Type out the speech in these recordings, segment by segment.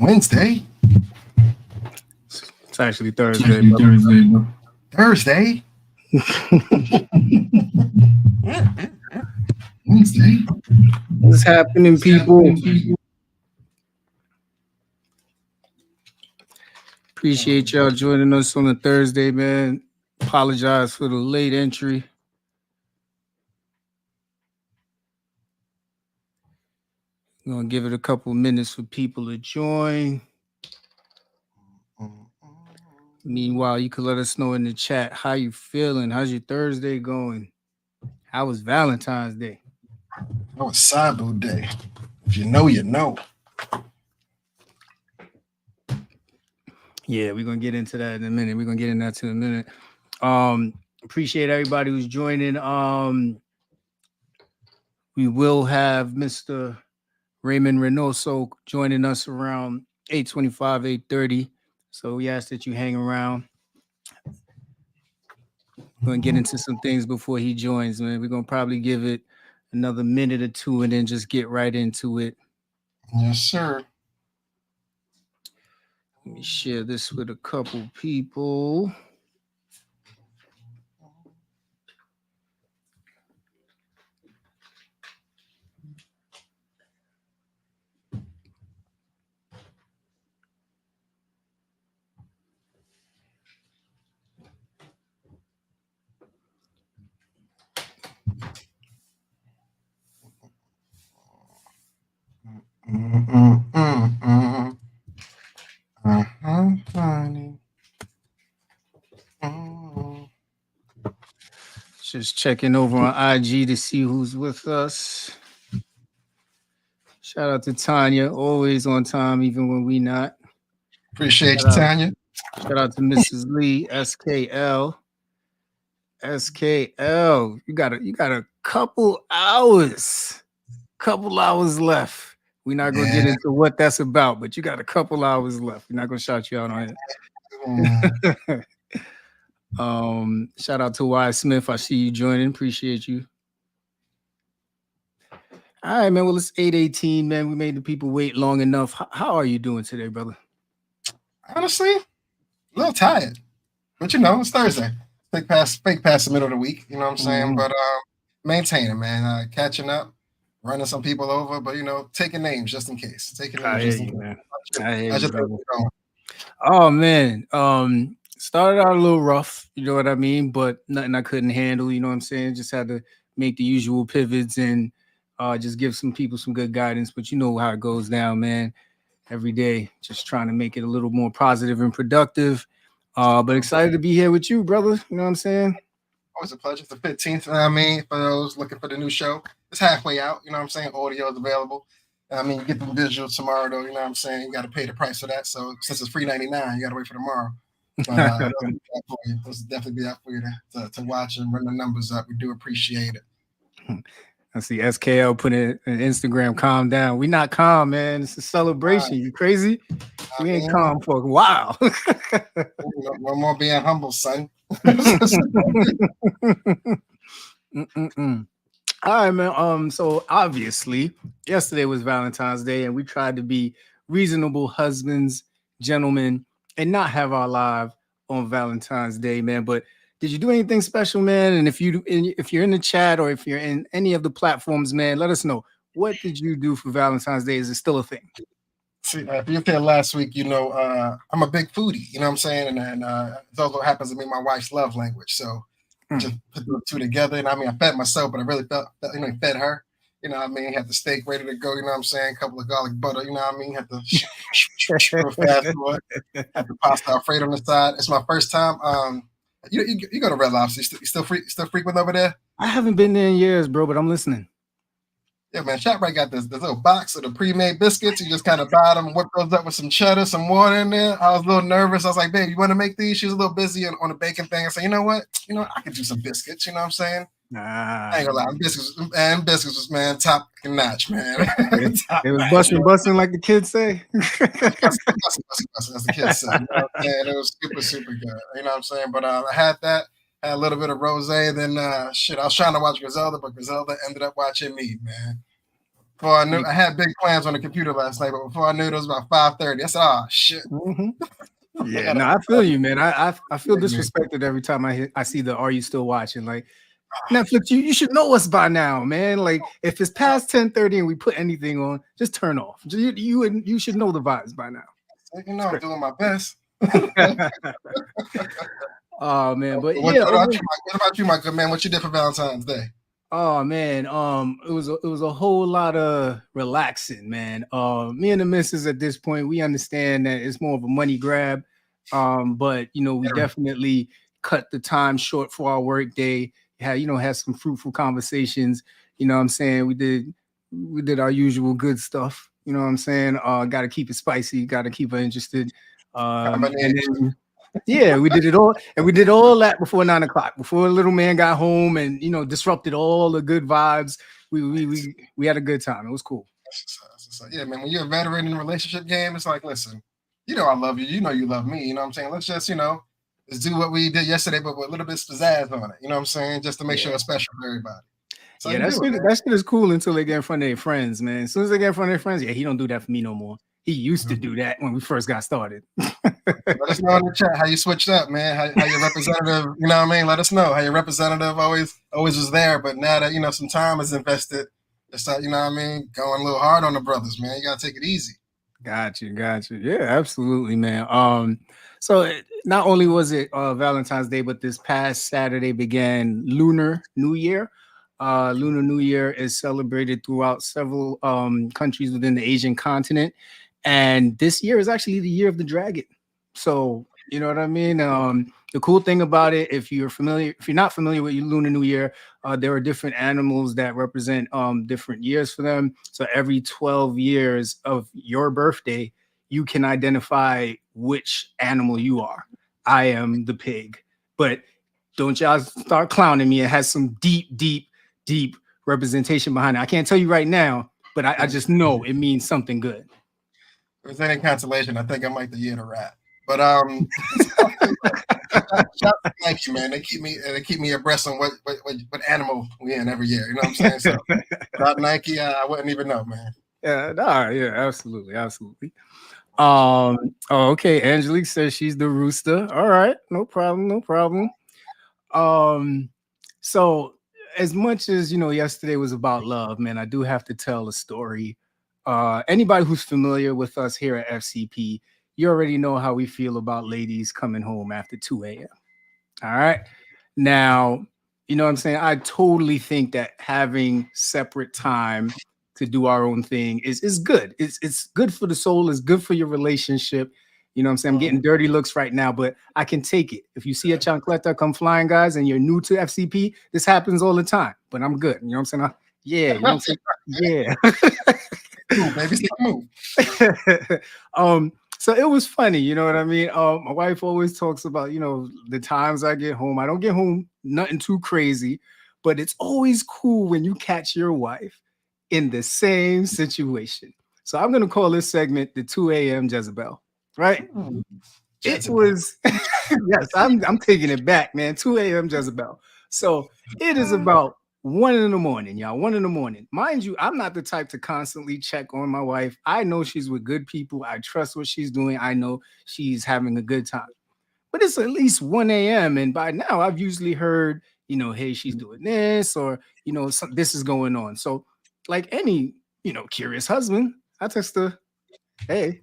Wednesday? It's actually Thursday. Thursday? Wednesday? What's happening, people? Appreciate y'all joining us on a Thursday, man. Apologize for the late entry. I'm going to give it a couple minutes for people to join. Meanwhile, you can let us know in the chat how you feeling. How's your Thursday going? How was Valentine's Day? That was Cyber Day. If you know, you know. Yeah, we're going to get into that in a minute. Appreciate everybody who's joining. We will have Mr. Raymond Reynoso joining us around 8:25, 8:30. So we ask that you hang around. We're going to get into some things before he joins, man. We're going to probably give it another minute or two and then just get right into it. Yes, sir. Let me share this with a couple people. Honey. Just checking over on IG to see who's with us. Shout out to Tanya, always on time, even when we not. Appreciate you, Tanya. Shout out to Mrs. Lee, SKL. SKL, you got a couple hours left. We're not gonna get into what that's about, but you got a couple hours left. We're not gonna shout you out on it. Shout out to Y Smith. I see you joining. Appreciate you. All right, man. Well, it's 8:18, man. We made the people wait long enough. How are you doing today, brother? Honestly, a little tired. But you know, it's Thursday. Fake past the middle of the week. You know what I'm saying? Mm-hmm. But maintaining, man. Catching up, running some people over, but you know, taking names just in case. Man. Oh man. Started out a little rough, you know what I mean? But nothing I couldn't handle, you know what I'm saying? Just had to make the usual pivots and just give some people some good guidance. But you know how it goes down, man. Every day, just trying to make it a little more positive and productive. But excited to be here with you, brother. You know what I'm saying? Always a pleasure. It's the 15th. I mean, for those looking for the new show, it's halfway out. You know what I'm saying? Audio is available. I mean, you get the visuals tomorrow, though. You know what I'm saying? You got to pay the price for that. So since it's $3.99, you got to wait for tomorrow. But it'll definitely be out for you to watch and run the numbers up. We do appreciate it. I see SKL put in an Instagram, calm down. We not calm, man. It's a celebration. You crazy? We ain't calm for a while. No more being humble, son. All right, man. So obviously, yesterday was Valentine's Day, and we tried to be reasonable husbands, gentlemen, and not have our live on Valentine's Day, man. But did you do anything special, man? And if you're in the chat or if you're in any of the platforms, man, let us know. What did you do for Valentine's Day? Is it still a thing? See, if you were there last week, you know, I'm a big foodie, you know what I'm saying? And it also happens to be my wife's love language. So just put the two together. And I mean, I fed myself, but I really fed her. You know what I mean? Had the steak ready to go, you know what I'm saying? A couple of garlic butter, you know what I mean? Had the real fast for it. Had the pasta Alfredo on the side. It's my first time. You go to Red Lobster. You still frequent over there? I haven't been there in years, bro, but I'm listening. Yeah, man. ShopRite got this little box of the pre-made biscuits. You just kind of buy them and whip those up with some cheddar, some water in there. I was a little nervous. I was like, babe, you want to make these? She was a little busy on the baking thing. I said, you know what? I could do some biscuits. You know what I'm saying? Nah. I ain't gonna lie. Biscuits was, man, top notch, man. It was busting like the kids say. Busting, as the kids say. You know what I'm saying? It was super, super good. You know what I'm saying? But I had that. Had a little bit of rosé. Then I was trying to watch Griselda, but Griselda ended up watching me, man. Before I knew, I had big plans on the computer last night, but before I knew it was about 5:30. I said, "Oh shit." Yeah, no, I feel you, man. I feel disrespected every time I see the "Are you still watching?" Like Netflix, you should know us by now, man. Like if it's past 10:30 and we put anything on, just turn off. You should know the vibes by now. I'm doing my best. Oh man, but what, yeah. what about you, my good man? What you did for Valentine's Day? Oh man, it was a whole lot of relaxing, man. Me and the missus at this point, we understand that it's more of a money grab. But we definitely cut the time short for our work day. Had some fruitful conversations. You know what I'm saying? We did our usual good stuff. You know what I'm saying? Gotta keep it spicy, gotta keep her interested. And then yeah, we did it all, and we did all that before 9 o'clock, before the little man got home, and disrupted all the good vibes. We had a good time. It was cool. Yeah, man. When you're a veteran in a relationship game, it's like, listen, I love you. You know you love me. You know what I'm saying? Let's just let's do what we did yesterday, but with a little bit of pizzazz on it. You know what I'm saying? Just to make sure it's special for everybody. So yeah, that shit is cool until they get in front of their friends, man. As soon as they get in front of their friends, yeah, he don't do that for me no more. He used to do that when we first got started. Let us know in the chat how you switched up, man. How your representative, you know what I mean? Let us know how your representative always was there, but now that some time is invested, it's you know what I mean, going a little hard on the brothers, man. You gotta take it easy. Got you. Yeah, absolutely, man. So not only was it Valentine's Day, but this past Saturday began Lunar New Year. Lunar New Year is celebrated throughout several countries within the Asian continent. And this year is actually the year of the dragon. So, you know what I mean? The cool thing about it, if you're not familiar with Lunar New Year, there are different animals that represent different years for them. So every 12 years of your birthday, you can identify which animal you are. I am the pig. But don't y'all start clowning me. It has some deep representation behind it. I can't tell you right now, but I just know it means something good. If there's any consolation, I think I might the year to rat. But thank you, man. They keep me abreast on what animal we in every year. You know what I'm saying? So without Nike, I wouldn't even know, man. Yeah, absolutely. Okay. Angelique says she's the rooster. All right, no problem. So as much as yesterday was about love, man, I do have to tell a story. Anybody who's familiar with us here at FCP, you already know how we feel about ladies coming home after 2 a.m. All right. Now, you know what I'm saying? I totally think that having separate time to do our own thing is good. It's good for the soul. It's good for your relationship. You know what I'm saying? I'm getting dirty looks right now, but I can take it. If you see a chancleta come flying, guys, and you're new to FCP, this happens all the time, but I'm good. You know what I'm saying? Yeah. You know what I'm saying? Yeah. Move, baby, move. So it was funny, you know what I mean? My wife always talks about, the times I get home. I don't get home nothing too crazy, but it's always cool when you catch your wife in the same situation. So I'm gonna call this segment the 2 a.m. Jezebel, right? It was yes, I'm taking it back, man. 2 a.m. Jezebel. So it is about 1 a.m, y'all. 1 a.m. Mind you, I'm not the type to constantly check on my wife. I know she's with good people. I trust what she's doing. I know she's having a good time. But it's at least 1 a.m. And by now I've usually heard, hey, she's doing this, or this is going on. So, like any, curious husband, I text her, hey,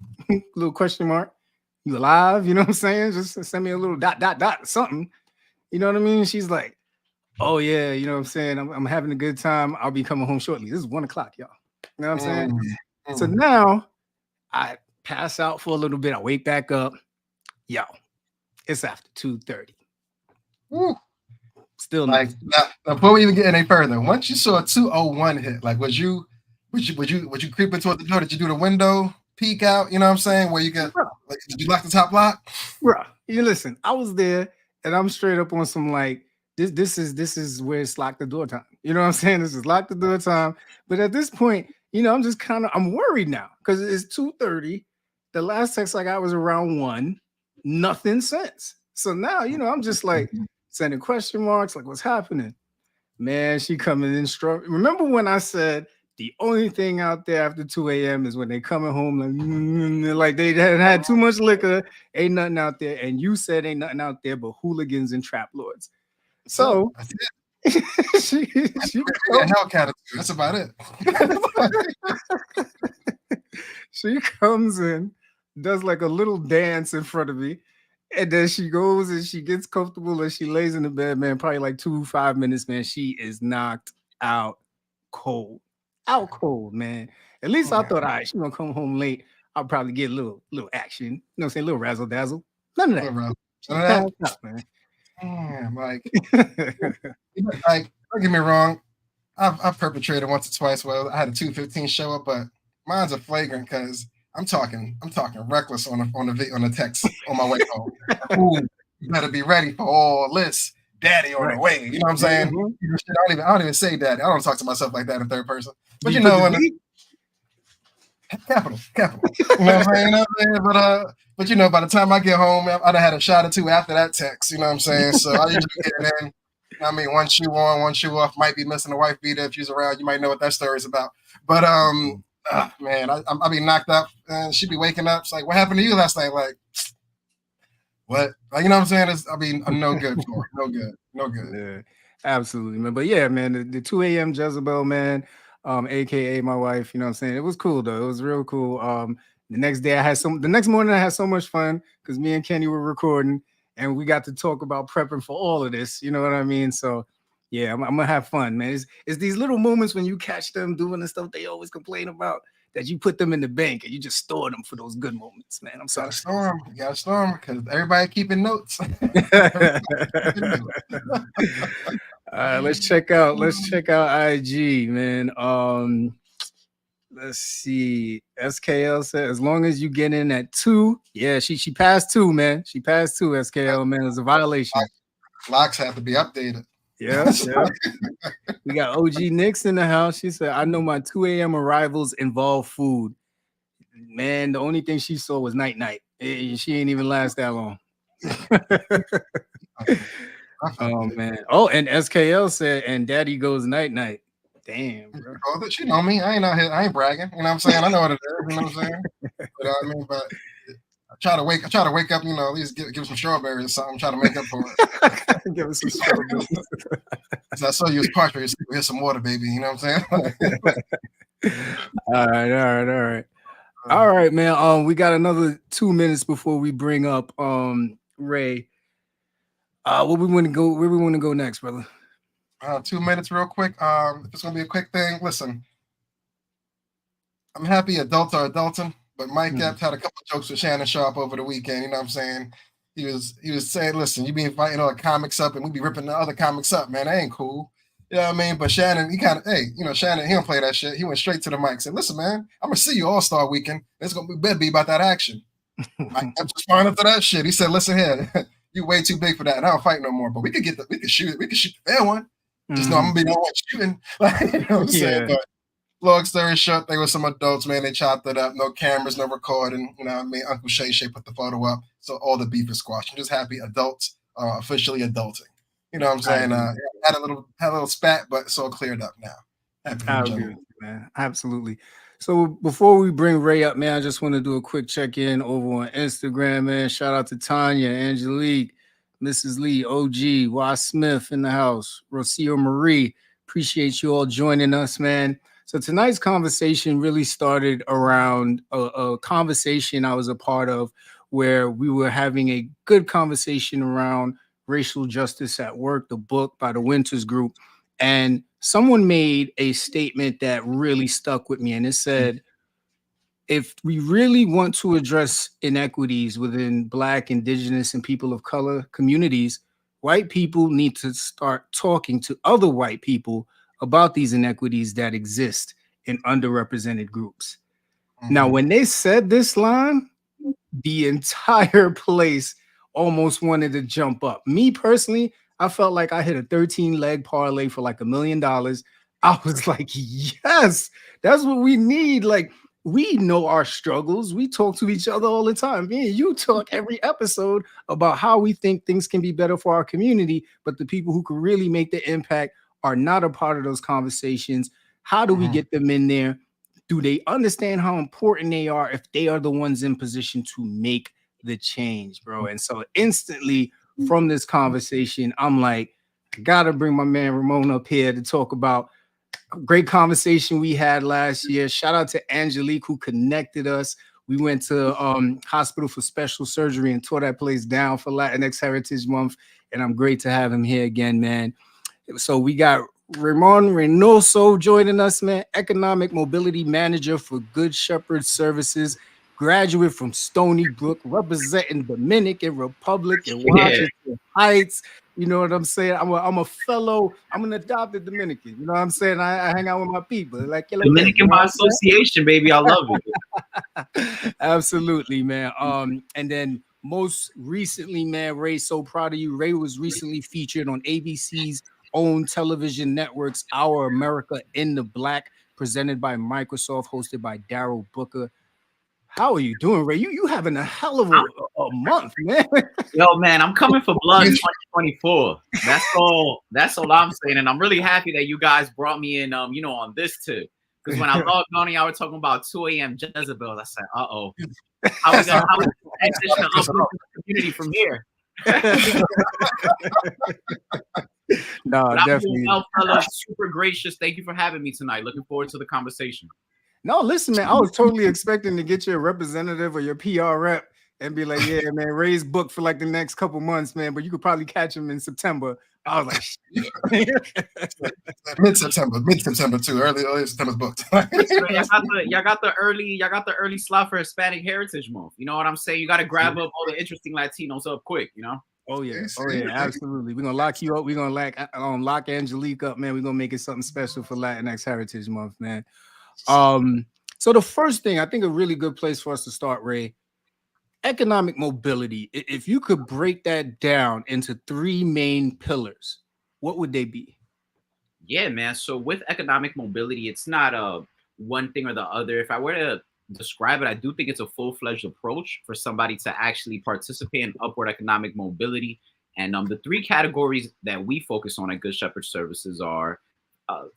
little question mark. You alive? You know what I'm saying? Just send me a little ... something. You know what I mean? She's like, oh yeah, you know what I'm saying? I'm having a good time. I'll be coming home shortly. This is 1 o'clock, y'all. You know what I'm saying? So now I pass out for a little bit. I wake back up. Yo, it's after 2:30. Still like now, before we even get any further, once you saw a 201 hit, like would you creep into the door? Did you do the window peek out? You know what I'm saying? Where you got like, did you lock the top lock? Bro, you listen, I was there and I'm straight up on some like this is where it's lock the door time. You know what I'm saying? This is lock the door time. But at this point, I'm just I'm worried now because it's 2:30. The last text I got was around 1. Nothing since. So now, I'm just like sending question marks, like what's happening? Man, she coming in strong. Remember when I said The only thing out there after 2 a.m. is when they coming home like they had too much liquor. Ain't nothing out there. And you said ain't nothing out there but hooligans and trap lords. So That's it. she Yeah, Hellcat attitude. That's about it. she comes in, does like a little dance in front of me, and then she goes and she gets comfortable and she lays in the bed, man. Probably like 5 minutes, man. She is knocked out cold. Out cold, man. At least I thought, all right, she's gonna come home late. I'll probably get a little action. You know what I'm saying? A little razzle dazzle. None of that. None of She that. passed out, man. Damn, like don't get me wrong. I've perpetrated once or twice. Well, I had a 215 show up, but mine's a flagrant because I'm talking reckless on the text on my way home. Ooh, you better be ready for all this. Daddy on the way. You know what I'm saying? I don't even say daddy. I don't talk to myself like that in third person. But you know, capital. You know what I'm saying? But you know, by the time I get home, I'd have had a shot or two after that text. You know what I'm saying? So I usually get it in. I mean, one shoe on, one shoe off. Might be missing a wife beater if she's around. You might know what that story is about. But man, I be knocked up, and she'd be waking up. It's like, what happened to you last night? Like, what? Like, you know what I'm saying? I'm no good for it. No good. Yeah, absolutely, man. But yeah, man, the 2 a.m. Jezebel, man, aka my wife. You know what I'm saying? It was cool though. It was real cool. The next morning I had so much fun because me and Kenny were recording and we got to talk about prepping for all of this. You know what I mean? So yeah, I'm gonna have fun, man. It's these little moments when you catch them doing the stuff they always complain about that you put them in the bank and you just store them for those good moments, man. I'm sorry. You gotta store them because everybody keeping notes. All right, let's check out IG, man. Let's see. SKL said as long as you get in at 2, yeah, she passed 2, man. She passed 2, SKL, man. It's a violation. Locks have to be updated. Yeah. We got OG Nix in the house. She said, I know my 2 a.m. arrivals involve food. Man, the only thing she saw was night. She ain't even last that long. Oh man. Oh, and SKL said, and daddy goes night. Damn, bro. Oh, she know me. I ain't out here. I ain't bragging. You know what I'm saying? I know what it is. You know what I'm saying? But I try to wake up. You know, at least give some strawberries or something. Try to make up for it. Give us some strawberries. I saw you was partial. Here's some water, baby. You know what I'm saying? All right, man. We got another 2 minutes before we bring up Ray. Where we want to go next, brother? 2 minutes real quick. If it's gonna be a quick thing, listen. I'm happy adults are adulting, but Mike Epps had a couple of jokes with Shannon Sharp over the weekend. You know what I'm saying? He was saying, listen, you be inviting all the comics up and we be ripping the other comics up, man. That ain't cool. You know what I mean? But Shannon, Shannon, he don't play that shit. He went straight to the mic and said, listen, man, I'm gonna see you All-Star weekend. It's gonna be about that action. Mike Epps responded to that shit. He said, listen here, you way too big for that. And I don't fight no more. But we could shoot the fair one. Just know I'm gonna be the one shooting. You know what I'm saying? But long story short, they were some adults, man. They chopped it up. No cameras, no recording. You know what I mean? Uncle Shay put the photo up. So all the beef is squashed. I'm just happy adults are officially adulting. You know what I'm saying? Had a little spat, but it's all cleared up now. I agree with you, man. Absolutely. So before we bring Ray up, man, I just want to do a quick check-in over on Instagram, man. Shout out to Tanya, Angelique, Mrs. Lee, OG, Y. Smith in the house, Rocio Marie. Appreciate you all joining us, man. So tonight's conversation really started around a conversation I was a part of where we were having a good conversation around racial justice at work, the book by the Winters Group. And someone made a statement that really stuck with me. And it said, if we really want to address inequities within Black, Indigenous, and people of color communities, white people need to start talking to other white people about these inequities that exist in underrepresented groups. Now, when they said this line, the entire place almost wanted to jump up. Me personally, I felt like I hit a 13-leg parlay for like $1 million. I was like, yes, that's what we need. Like, we know our struggles. We talk to each other all the time. Me and you talk every episode about how we think things can be better for our community, but the people who can really make the impact are not a part of those conversations. How do we get them in there? Do they understand how important they are if they are the ones in position to make the change, bro? And so instantly from this conversation, I'm like, I gotta bring my man Ramon up here to talk about great conversation we had last year. Shout out to Angelique who connected us. We went to Hospital for Special Surgery and tore that place down for Latinx Heritage Month. And I'm great to have him here again, man. So we got Ramon Reynoso joining us, man. Economic Mobility Manager for Good Shepherd Services. Graduate from Stony Brook, representing Dominican Republic and Washington Heights. You know what I'm saying? I'm an adopted Dominican. You know what I'm saying? I hang out with my people. Like Dominican by association, baby. I love it. Absolutely, man. And then most recently, man, Ray, so proud of you. Ray was recently featured on ABC's own television networks, Our America in the Black, presented by Microsoft, hosted by Daryl Booker. How are you doing, Ray? You having a hell of a month, man. Yo, man, I'm coming for blood 2024. That's all I'm saying. And I'm really happy that you guys brought me in, on this too. Because when I logged on, y'all were talking about 2 a.m. Jezebels. I said, how we gonna transition the community from here? No, definitely. Fellas, super gracious. Thank you for having me tonight. Looking forward to the conversation. No, listen, man, I was totally expecting to get your representative or your PR rep and be like, yeah, man, Ray's booked for like the next couple months, man, but you could probably catch him in September. I was like, mid-September too. Early September's booked. y'all got the early slot for Hispanic Heritage Month. You know what I'm saying? You got to grab up all the interesting Latinos up quick, you know? Oh yeah, absolutely. We're gonna lock you up. We're gonna lock Angelique up, man. We're gonna make it something special for Latinx Heritage Month, man. So the first thing, I think a really good place for us to start, Ray, economic mobility. If you could break that down into 3 main pillars, what would they be? Yeah, man. So with economic mobility, it's not one thing or the other. If I were to describe it, I do think it's a full-fledged approach for somebody to actually participate in upward economic mobility. And the 3 categories that we focus on at Good Shepherd Services are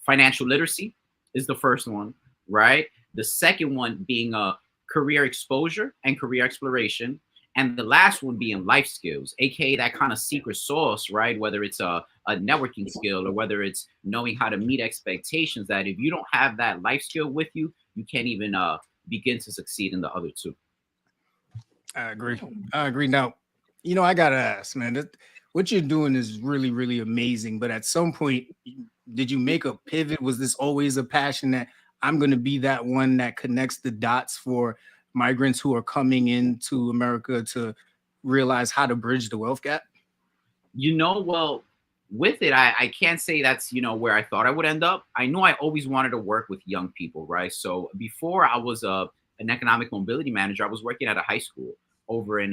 financial literacy is the first one. Right. The second one being career exposure and career exploration. And the last one being life skills, aka that kind of secret sauce, right? Whether it's a networking skill or whether it's knowing how to meet expectations, that if you don't have that life skill with you, you can't even begin to succeed in the other 2. I agree. Now, I got to ask, man, what you're doing is really, really amazing. But at some point, did you make a pivot? Was this always a passion that I'm going to be that one that connects the dots for migrants who are coming into America to realize how to bridge the wealth gap? Well, with it, I can't say that's, where I thought I would end up. I knew I always wanted to work with young people, right? So before I was an economic mobility manager, I was working at a high school over in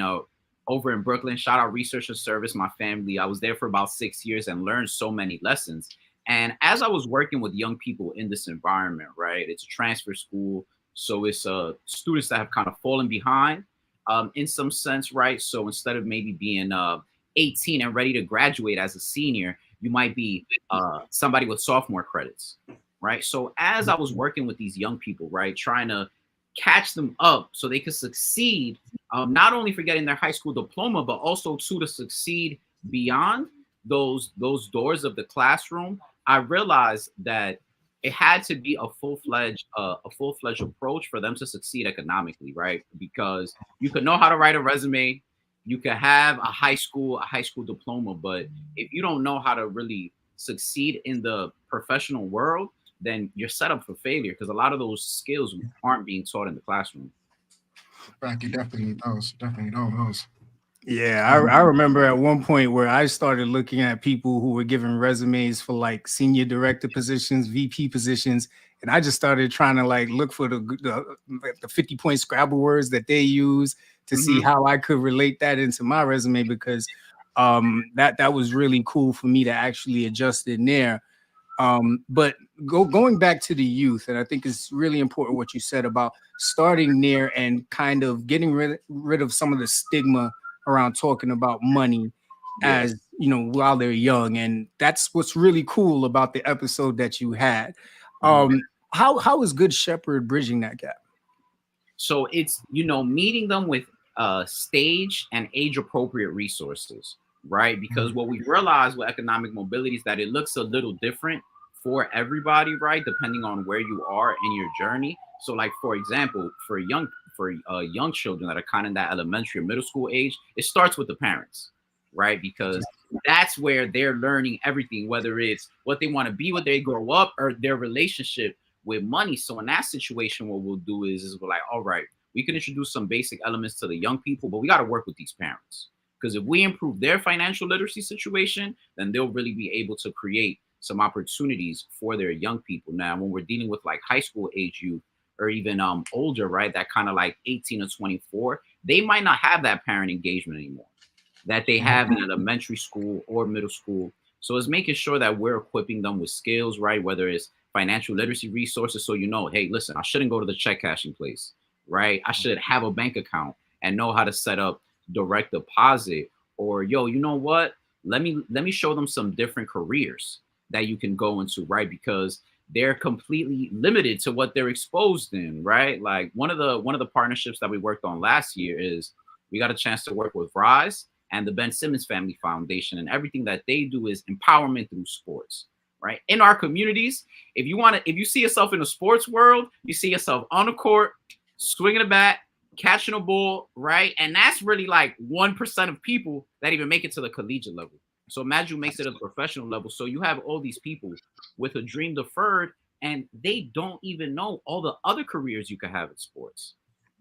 Brooklyn. Shout out Research and Service, my family. I was there for about 6 years and learned so many lessons. And as I was working with young people in this environment, right, it's a transfer school. So it's students that have kind of fallen behind in some sense, right? So instead of maybe being 18 and ready to graduate as a senior, you might be somebody with sophomore credits, right? So as I was working with these young people, right, trying to catch them up so they could succeed, not only for getting their high school diploma, but also to succeed beyond those doors of the classroom, I realized that it had to be a full-fledged approach for them to succeed economically, right? Because you could know how to write a resume, you could have a high school diploma, but if you don't know how to really succeed in the professional world, then you're set up for failure because a lot of those skills aren't being taught in the classroom. Right, you definitely need those. Yeah, I remember at one point where I started looking at people who were given resumes for like senior director positions, VP positions, and I just started trying to like look for the 50-point Scrabble words that they use to see how I could relate that into my resume, because that was really cool for me to actually adjust in there. But going back to the youth, and I think it's really important what you said about starting there and kind of getting rid of some of the stigma around talking about money as, while they're young. And that's what's really cool about the episode that you had. How is Good Shepherd bridging that gap? So it's, meeting them with stage and age appropriate resources, right? Because what we realize with economic mobility is that it looks a little different for everybody, right? Depending on where you are in your journey. So like, for example, for young children that are kind of in that elementary or middle school age, it starts with the parents, right? Because that's where they're learning everything, whether it's what they want to be when they grow up or their relationship with money. So in that situation, what we'll do is we're like, all right, we can introduce some basic elements to the young people, but we got to work with these parents. Because if we improve their financial literacy situation, then they'll really be able to create some opportunities for their young people. Now, when we're dealing with like high school age youth or even older, right, that kind of like 18 or 24, they might not have that parent engagement anymore that they have in elementary school or middle school. So it's making sure that we're equipping them with skills, right? Whether it's financial literacy resources. So, hey, listen, I shouldn't go to the check cashing place, right? I should have a bank account and know how to set up direct deposit. Or, yo, you know what? Let me show them some different careers that you can go into, right? Because they're completely limited to what they're exposed in, right? Like one of the partnerships that we worked on last year is we got a chance to work with Rise and the Ben Simmons Family Foundation, and everything that they do is empowerment through sports, right? In our communities, if you see yourself in the sports world, you see yourself on the court, swinging a bat, catching a ball, right? And that's really like 1% of people that even make it to the collegiate level. So imagine who makes it at the professional level. So you have all these people with a dream deferred, and they don't even know all the other careers you could have in sports,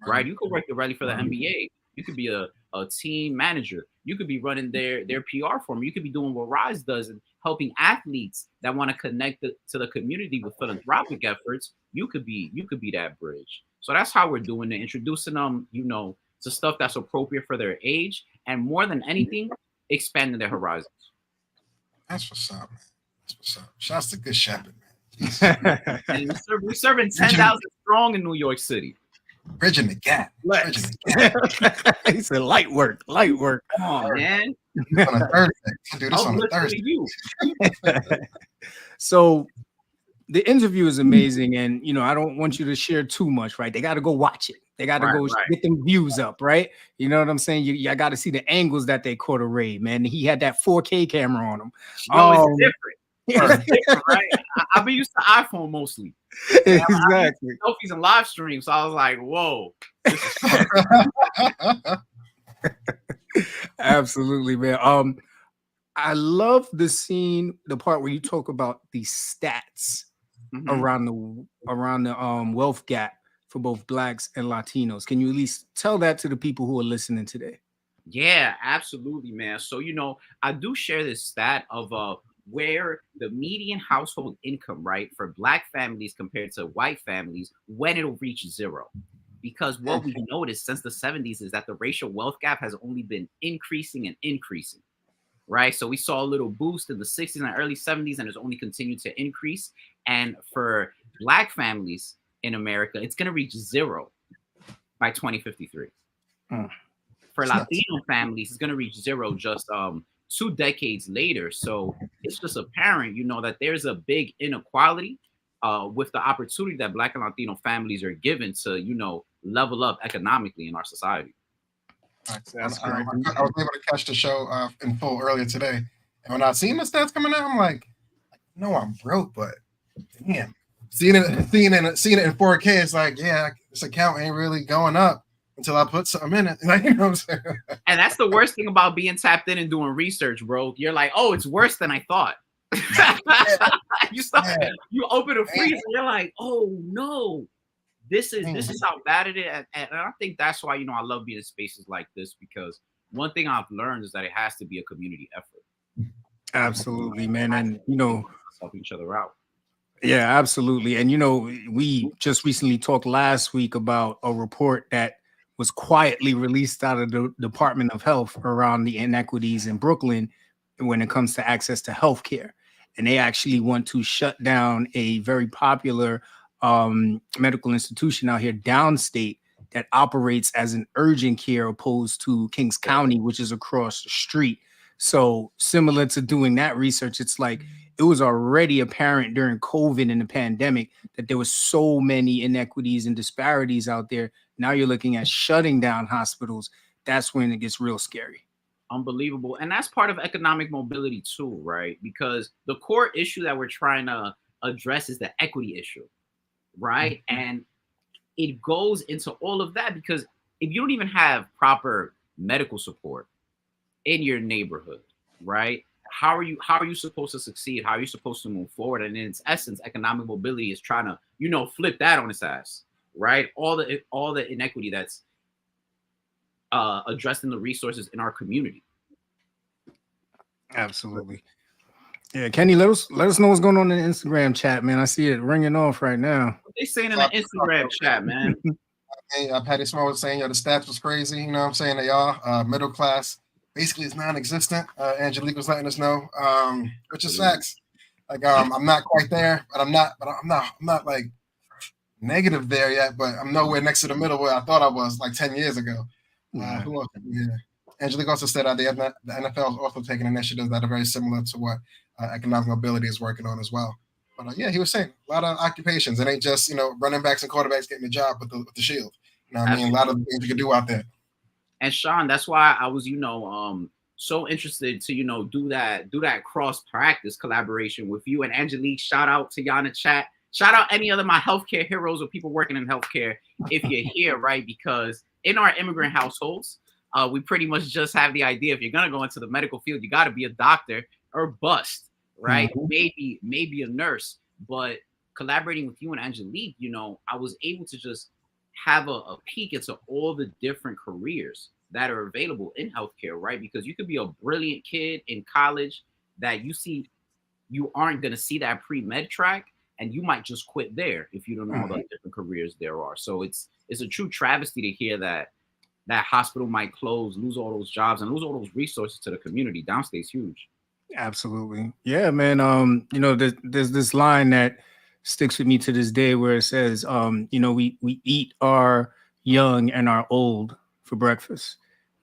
right? You could work directly for the NBA. You could be a team manager. You could be running their PR for them. You could be doing what Rise does and helping athletes that want to connect to the community with philanthropic efforts. You could be that bridge. So that's how we're doing it, introducing them, to stuff that's appropriate for their age, and more than anything, expanding their horizons. That's what's up, man. That's what's up. Shouts to Good Shepherd, man. And we're serving 10,000 strong in New York City. Bridging the gap. He said light work. Come on, man. On a Thursday. Do this on a Thursday. So the interview is amazing, and I don't want you to share too much, right? They got to go watch it. They got to get them views up, right? You know what I'm saying? You got to see the angles that they caught a Ray, man. He had that 4K camera on him. It's different. It's different, right? I've been used to iPhone mostly. Exactly. Selfies and live streams. So I was like, whoa. Absolutely, man. I love the part where you talk about the stats around the wealth gap for both Blacks and Latinos. Can you at least tell that to the people who are listening today? Yeah, absolutely, man. So, I do share this stat of where the median household income, right, for Black families compared to white families, when it'll reach zero. Because what we've noticed since the 70s is that the racial wealth gap has only been increasing and increasing, right? So we saw a little boost in the 60s and early 70s, and it's only continued to increase. And for Black families in America, it's going to reach zero by 2053. For Latino families, it's going to reach zero just 2 decades later. So it's just apparent, that there's a big inequality with the opportunity that Black and Latino families are given to, level up economically in our society. That's great. I was able to catch the show in full earlier today, and when I seen the stats coming out, I'm like, no, I'm broke, but damn, seeing it in 4K, it's like, yeah, this account ain't really going up until I put something in it. Like, you know what I'm saying? And that's the worst thing about being tapped in and doing research, bro. You're like, oh, it's worse than I thought. You open a freezer, and you're like, oh no, this is how bad it is. And I think that's why, I love being in spaces like this, because one thing I've learned is that it has to be a community effort. Absolutely, man. And helping each other out. Yeah, absolutely. And we just recently talked last week about a report that was quietly released out of the Department of Health around the inequities in Brooklyn when it comes to access to healthcare. And they actually want to shut down a very popular medical institution out here downstate that operates as an urgent care opposed to Kings County, which is across the street. So similar to doing that research, it's like it was already apparent during COVID and the pandemic that there was so many inequities and disparities out there. Now you're looking at shutting down hospitals. That's when it gets real scary. Unbelievable. And that's part of economic mobility too, right? Because the core issue that we're trying to address is the equity issue, right? Mm-hmm. And it goes into all of that because if you don't even have proper medical support in your neighborhood, right? How are you supposed to succeed? How are you supposed to move forward? And in its essence, economic mobility is trying to, flip that on its ass, right? All the inequity that's addressing the resources in our community. Absolutely. Yeah, Kenny, let us know what's going on in the Instagram chat, man. I see it ringing off right now. What they saying in the Instagram chat, man? Hey, Patty Small was saying, the stats was crazy. You know what I'm saying? They are middle class. Basically, it's non-existent. Angelique was letting us know, which is facts. Like, I'm not quite there, but I'm not like negative there yet, but I'm nowhere next to the middle where I thought I was like 10 years ago. Who else? Yeah. Angelique also said the NFL is also taking initiatives that are very similar to what economic mobility is working on as well. But he was saying a lot of occupations. It ain't just running backs and quarterbacks getting the job with the shield. You know what I mean? A lot of things you can do out there. And Sean, that's why I was so interested to do that cross practice collaboration with you and Angelique. Shout out to y'all in the chat. Shout out any other my healthcare heroes or people working in healthcare if you're here, right? Because in our immigrant households, we pretty much just have the idea if you're gonna go into the medical field, you got to be a doctor or bust, right? Mm-hmm. Maybe a nurse. But collaborating with you and Angelique, I was able to just have a peek into all the different careers that are available in healthcare, right? Because you could be a brilliant kid in college that you aren't gonna see that pre-med track, and you might just quit there if you don't know all the different careers there are. So it's a true travesty to hear that hospital might close, lose all those jobs, and lose all those resources to the community. Downstate's huge. Absolutely. Yeah, man. There's this line that sticks with me to this day where it says, we eat our young and our old for breakfast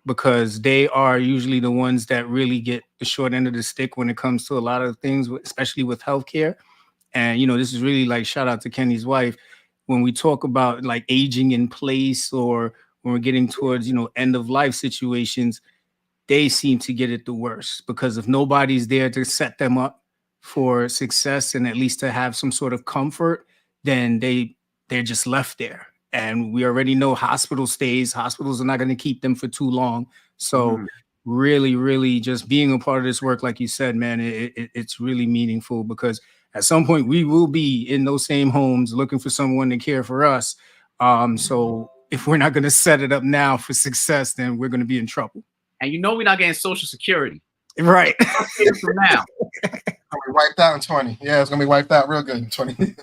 because they are usually the ones that really get the short end of the stick when it comes to a lot of things, especially with healthcare. And, this is really like shout out to Kenny's wife. When we talk about like aging in place or when we're getting towards, end of life situations, they seem to get it the worst because if nobody's there to set them up for success and at least to have some sort of comfort, then they're just left there. And we already know hospitals are not going to keep them for too long. So really, really just being a part of this work, like you said, man, it's really meaningful because at some point we will be in those same homes looking for someone to care for us. So if we're not going to set it up now for success, then we're going to be in trouble. And we're not getting Social Security. Right. From now. It's going to be wiped out in 20. Yeah, it's going to be wiped out real good in 20.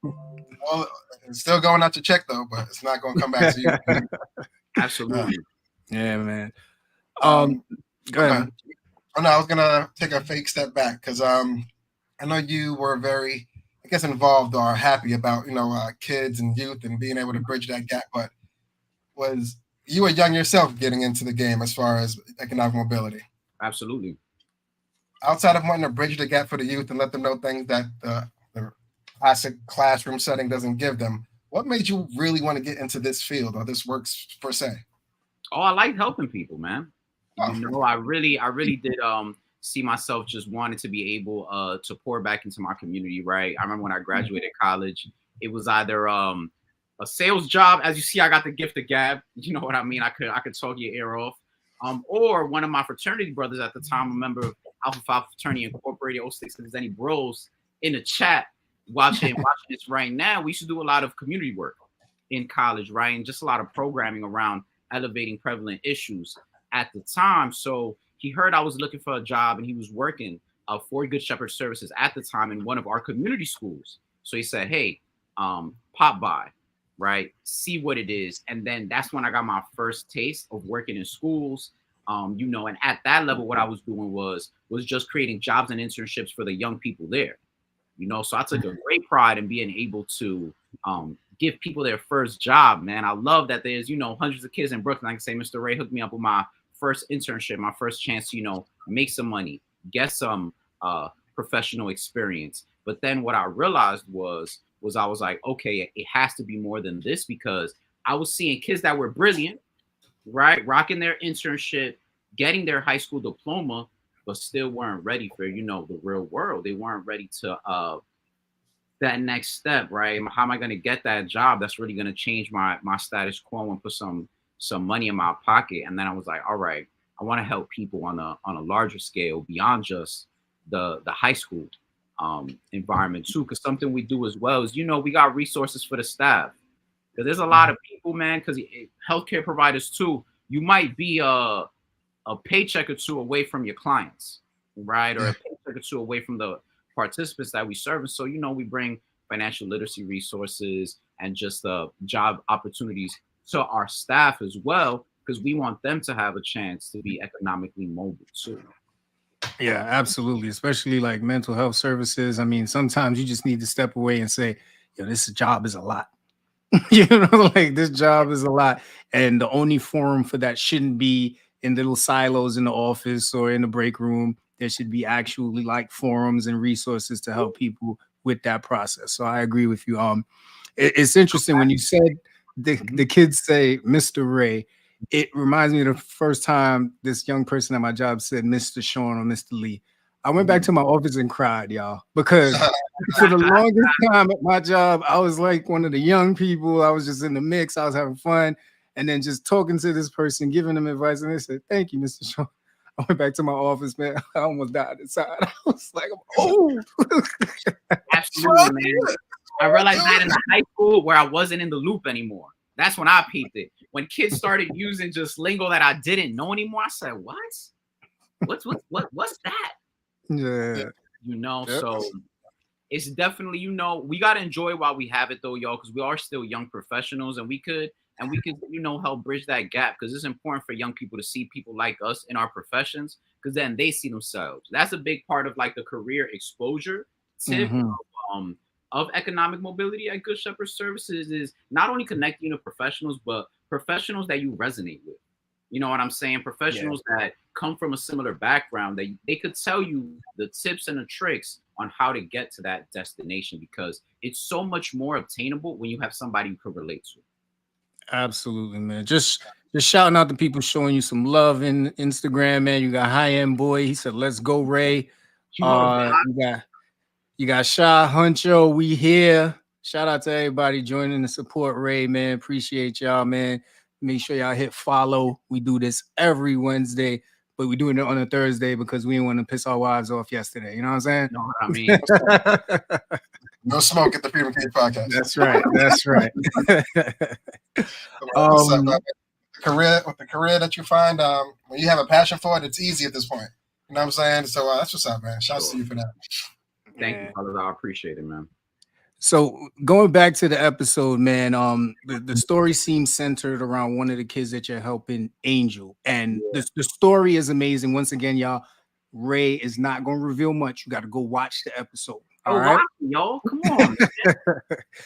Well, it's still going out to check, though, but it's not going to come back to you. Absolutely. Yeah, man. Go ahead. Oh, no, I was going to take a fake step back because I know you were very, I guess, involved or happy about, kids and youth and being able to bridge that gap. But you were young yourself getting into the game as far as economic mobility? Absolutely. Outside of wanting to bridge the gap for the youth and let them know things that the classic classroom setting doesn't give them, what made you really want to get into this field or this work per se? Oh, I like helping people, man. I really did see myself just wanting to be able to pour back into my community, right? I remember when I graduated college, it was either a sales job. As you see, I got the gift of gab. You know what I mean? I could talk your ear off. Or one of my fraternity brothers at the time, a member of Alpha Phi Fraternity Incorporated, 06, if there's any bros in the chat watching this right now, we used to do a lot of community work in college, right? And just a lot of programming around elevating prevalent issues at the time. So he heard I was looking for a job and he was working for Good Shepherd Services at the time in one of our community schools. So he said, hey, pop by, right? See what it is. And then that's when I got my first taste of working in schools. And at that level, what I was doing was just creating jobs and internships for the young people there. So I took a great pride in being able to give people their first job, man. I love that there's, hundreds of kids in Brooklyn. I can say, Mr. Ray hooked me up with my first internship, my first chance to, make some money, get some professional experience. But then what I realized was I was like, okay, it has to be more than this, because I was seeing kids that were brilliant, right, rocking their internship, getting their high school diploma, but still weren't ready for, the real world. They weren't ready to that next step, right? How am I going to get that job that's really going to change my status quo and put some money in my pocket? And then I was like, all right, I want to help people on a larger scale beyond just the high school environment too, because something we do as well is, we got resources for the staff, because there's a lot of people, man, because healthcare providers too, you might be a paycheck or two away from your clients, right? Or a paycheck or two away from the participants that we serve. And so, we bring financial literacy resources and just job opportunities to our staff as well, because we want them to have a chance to be economically mobile too. Yeah, absolutely. Especially like mental health services. I mean, sometimes you just need to step away and say, this job is a lot. Like this job is a lot. And the only forum for that shouldn't be in little silos in the office or in the break room. There should be actually like forums and resources to help people with that process. So I agree with you. It's interesting when you said the kids say Mr. Ray. It reminds me of the first time this young person at my job said Mr. Sean or Mr. Lee. I went back to my office and cried, y'all, because for the longest time at my job, I was like one of the young people. I was just in the mix. I was having fun. And then just talking to this person, giving them advice. And they said, thank you, Mr. Sean. I went back to my office, man. I almost died inside. I was like, oh. Absolutely, man. I realized that in the high school where I wasn't in the loop anymore. That's when I peeped it. When kids started using just lingo that I didn't know anymore, I said, what? What's that? Yeah. So it's definitely, we got to enjoy while we have it though, y'all, because we are still young professionals, and we could, help bridge that gap, because it's important for young people to see people like us in our professions, because then they see themselves. That's a big part of like the career exposure tip of economic mobility at Good Shepherd Services, is not only connecting to professionals, but professionals that you resonate with. You know what I'm saying? Professionals that come from a similar background, that they could tell you the tips and the tricks on how to get to that destination, because it's so much more obtainable when you have somebody you could relate to. Absolutely, man. Just shouting out to people showing you some love in Instagram, man. You got High End Boy. He said, "Let's go, Ray." You got Sha Huncho. We here. Shout out to everybody joining to support Ray, man. Appreciate y'all, man. Make sure y'all hit follow. We do this every Wednesday, but we doing it on a Thursday because we didn't want to piss our wives off yesterday. You know what I'm saying? You know what I mean? No smoke at the Freedom Cage podcast. That's right. That's right. With the career that you find, when you have a passion for it, it's easy at this point. You know what I'm saying? So that's what's up, man. Shout out to you for that. Thank you, brothers. I appreciate it, man. So going back to the episode, man, the story seems centered around one of the kids that you're helping, Angel, and the story is amazing. Once again, y'all, Ray is not going to reveal much. You got to go watch the episode. All right, y'all, come on.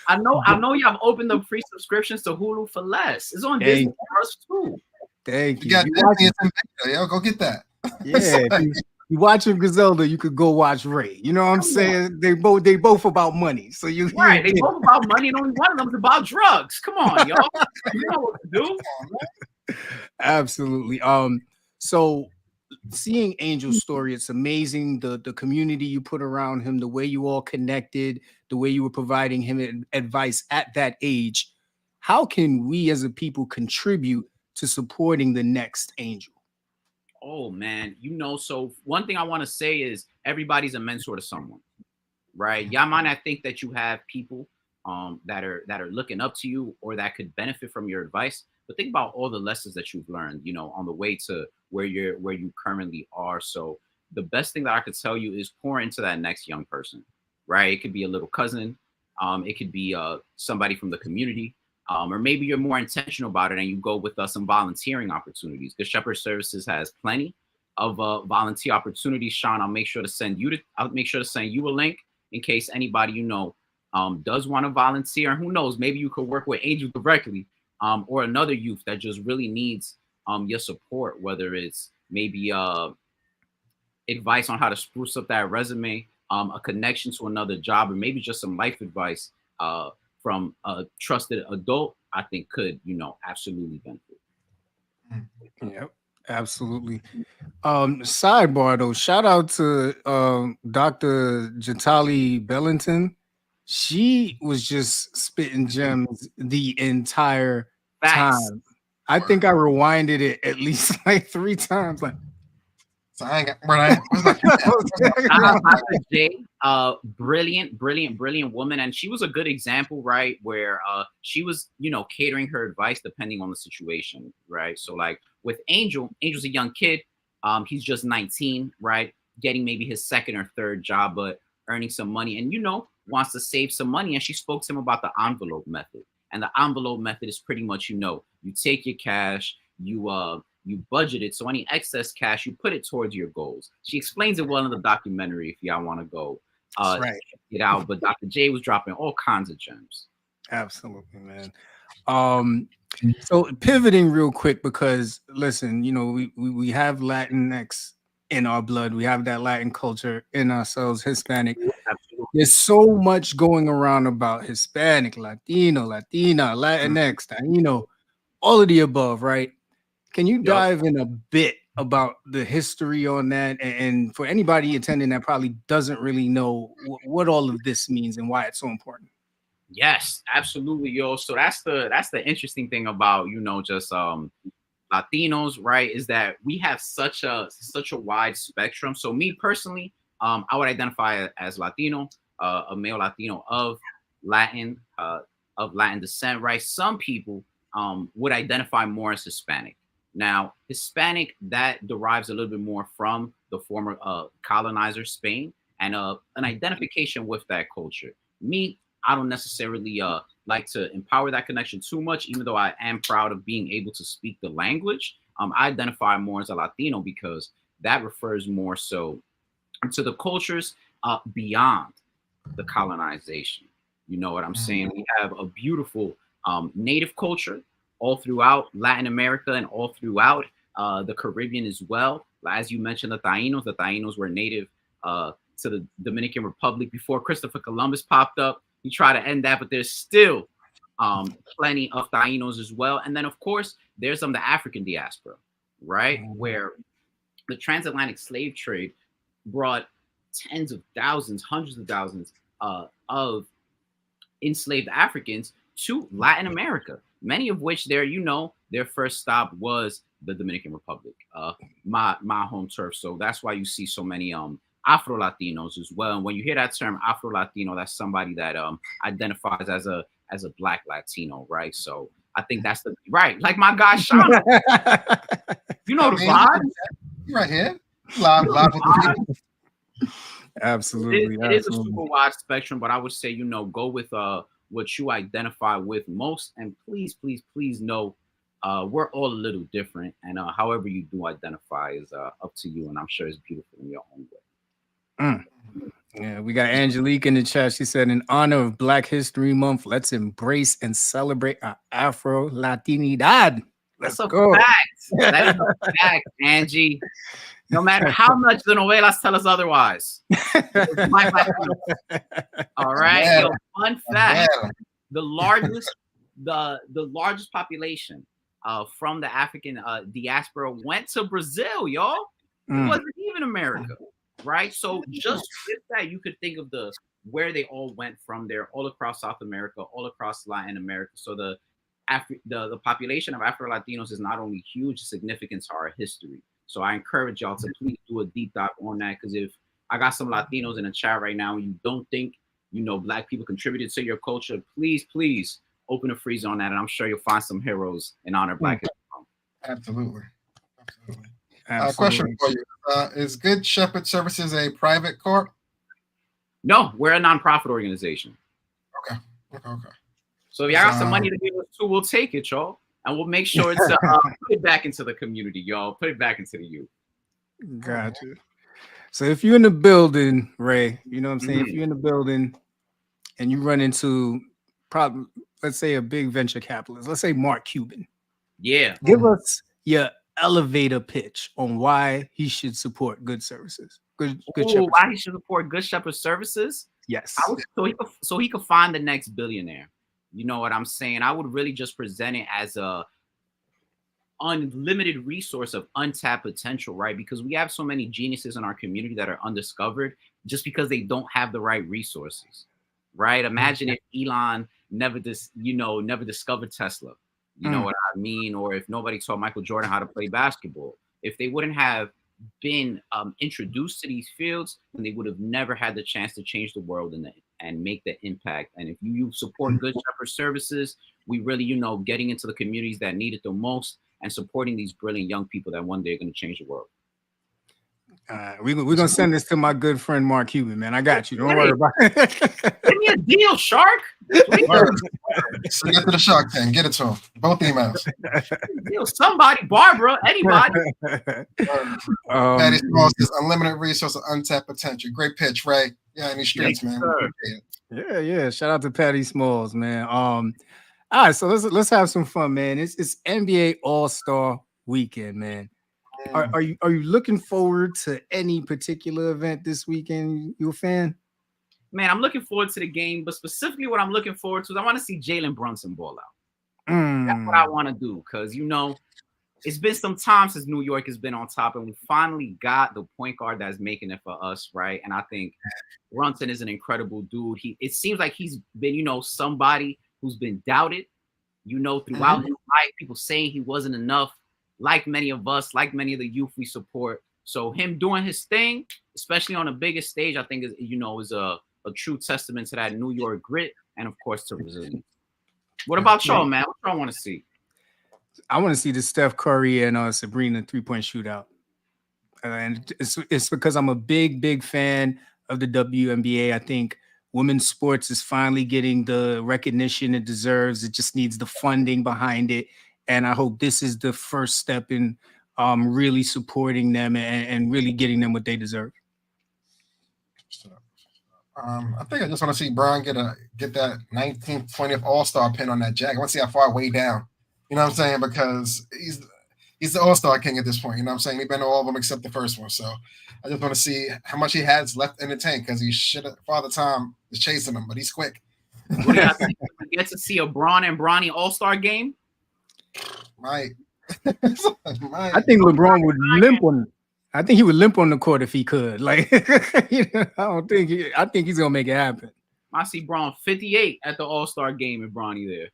I know y'all opened up free subscriptions to Hulu for less. It's on Disney Plus too. Thank you. You got Disney, yo, go get that. Yeah. You watching Griselda, you could go watch Ray. You know what I'm saying? They both about money. So they both about money, and only one of them is about drugs. Come on, y'all. You know what to do. Absolutely. So seeing Angel's story, it's amazing. The community you put around him, the way you all connected, the way you were providing him advice at that age. How can we as a people contribute to supporting the next Angel? Oh man, so one thing I want to say is everybody's a mentor to someone, right? Y'all might not think that you have people that are looking up to you or that could benefit from your advice, but think about all the lessons that you've learned, on the way to where you currently are. So the best thing that I could tell you is pour into that next young person, right? It could be a little cousin, it could be somebody from the community. Or maybe you're more intentional about it and you go with some volunteering opportunities. Good Shepherd Services has plenty of volunteer opportunities. Sean, I'll make sure to send you a link in case anybody does want to volunteer. And who knows, maybe you could work with Angel directly, or another youth that just really needs your support, whether it's maybe advice on how to spruce up that resume, a connection to another job, or maybe just some life advice from a trusted adult, I think could, absolutely benefit. Yep, absolutely. Sidebar though, shout out to Dr. Jatali Bellington. She was just spitting gems the entire Facts. time. I think I rewinded it at least like 3 times. Like, So I ain't got where's my Dr. J, brilliant, brilliant, brilliant woman. And she was a good example, right? Where she was, catering her advice depending on the situation, right? So like with Angel's a young kid. He's just 19, right? Getting maybe his second or third job, but earning some money and, wants to save some money. And she spoke to him about the envelope method. And the envelope method is pretty much, you take your cash, you budget it. So any excess cash, you put it towards your goals. She explains it well in the documentary if y'all want to go right. check it out. But Dr. J was dropping all kinds of gems. Absolutely, man. So pivoting real quick, because listen, we have Latinx in our blood. We have that Latin culture in ourselves, Hispanic. Absolutely. There's so much going around about Hispanic, Latino, Latina, Latinx, Taino, all of the above, right? Can you dive in a bit about the history on that? And for anybody attending that probably doesn't really know what all of this means and why it's so important. Yes, absolutely, yo. So that's the interesting thing about, just Latinos, right? Is that we have such a wide spectrum. So me personally, I would identify as Latino, a male Latino of Latin descent, right? Some people would identify more as Hispanic. Now, Hispanic, that derives a little bit more from the former colonizer Spain and an identification with that culture. Me, I don't necessarily like to empower that connection too much, even though I am proud of being able to speak the language. I identify more as a Latino because that refers more so to the cultures beyond the colonization. You know what I'm saying? We have a beautiful native culture all throughout Latin America and all throughout the Caribbean as well. As you mentioned, the Taínos were native to the Dominican Republic before Christopher Columbus popped up. He tried to end that, but there's still plenty of Taínos as well. And then, of course, there's the African diaspora, right? Where the transatlantic slave trade brought tens of thousands, hundreds of thousands of enslaved Africans to Latin America, many of which their first stop was the Dominican Republic, my home turf. So that's why you see so many Afro Latinos as well. And when you hear that term Afro Latino, that's somebody that identifies as a Black Latino, right? So I think that's right. Like my guy Sean, the vibe. You're right here, live with the people. Absolutely, it is a super wide spectrum, but I would say go with what you identify with most, and please know we're all a little different, and however you do identify is up to you, and I'm sure it's beautiful in your own way. Yeah, we got Angelique in the chat. She said, in honor of Black History Month, let's embrace and celebrate our Afro Latinidad. Let's go. Fact. That is a fact, Angie. No matter how much the novelas tell us otherwise. All right. Yeah. Yo, fun fact: the largest population from the African diaspora went to Brazil, y'all. It wasn't even America, right? So just with that, you could think of where they all went from there, all across South America, all across Latin America. So the population of Afro Latinos is not only huge, significant to our history. So I encourage y'all to please do a deep dive on that, because if I got some Latinos in the chat right now and you don't think Black people contributed to your culture, please open a freeze on that, and I'm sure you'll find some heroes in honor of Black History. Absolutely. Question for you: is Good Shepherd Services a private corp? No, we're a nonprofit organization. Okay. So if y'all got some money to give us too, we'll take it, y'all. And we'll make sure it's put it back into the community, y'all. Put it back into the youth. Gotcha. So if you're in the building, Ray, you know what I'm saying? If you're in the building and you run into let's say a big venture capitalist, let's say Mark Cuban. Yeah. Give us your elevator pitch on why he should support Good Services. Good Ooh, why he should support Good Shepherd Services? Yes. So he could find the next billionaire. You know what I'm saying? I would really just present it as a unlimited resource of untapped potential, right? Because we have so many geniuses in our community that are undiscovered just because they don't have the right resources, right? Imagine if Elon never discovered Tesla, you know what I mean? Or if nobody taught Michael Jordan how to play basketball, if they wouldn't have been introduced to these fields, then they would have never had the chance to change the world and make the impact. And if you support Good Shepherd Services, we really, getting into the communities that need it the most and supporting these brilliant young people that one day are going to change the world. We're going to send this to my good friend Mark Cuban, man. I got you. Don't worry about it. Give me a deal, Shark. So get to the Shark Tank. Get it to him. Both emails. Somebody, Barbara, anybody. Patty Smalls says unlimited resource of untapped potential. Great pitch, Ray. Yeah, in the streets, man. Yeah. Shout out to Patty Smalls, man. All right, so let's have some fun, man. It's NBA All-Star Weekend, man. Are you looking forward to any particular event this weekend? You a fan? Man, I'm looking forward to the game, but specifically what I'm looking forward to is I want to see Jalen Brunson ball out. That's what I want to do because, it's been some time since New York has been on top, and we finally got the point guard that's making it for us, right? And I think Brunson is an incredible dude. It seems like he's been, somebody who's been doubted, throughout his life, people saying he wasn't enough, like many of us, like many of the youth we support. So him doing his thing, especially on the biggest stage, I think is a true testament to that New York grit and, of course, to resilience. What about y'all, man? What y'all want to see? I want to see the Steph Curry and Sabrina 3-point shootout. And it's because I'm a big fan of the WNBA. I think women's sports is finally getting the recognition it deserves. It just needs the funding behind it. And I hope this is the first step in really supporting them and really getting them what they deserve. I think I just want to see Brian get that 19th, 20th All-Star pin on that jacket. I want to see how far way down. You know what I'm saying? Because he's the All-Star king at this point. You know what I'm saying? He's been to all of them except the first one. So I just want to see how much he has left in the tank because he should have, Father Time is chasing him, but he's quick. What do you think? You get to see a Braun and Bronny All-Star game? Might. I think LeBron would limp on. I think he would limp on the court if he could. Like, I think he's gonna make it happen. I see Braun 58 at the All-Star game and Bronny there.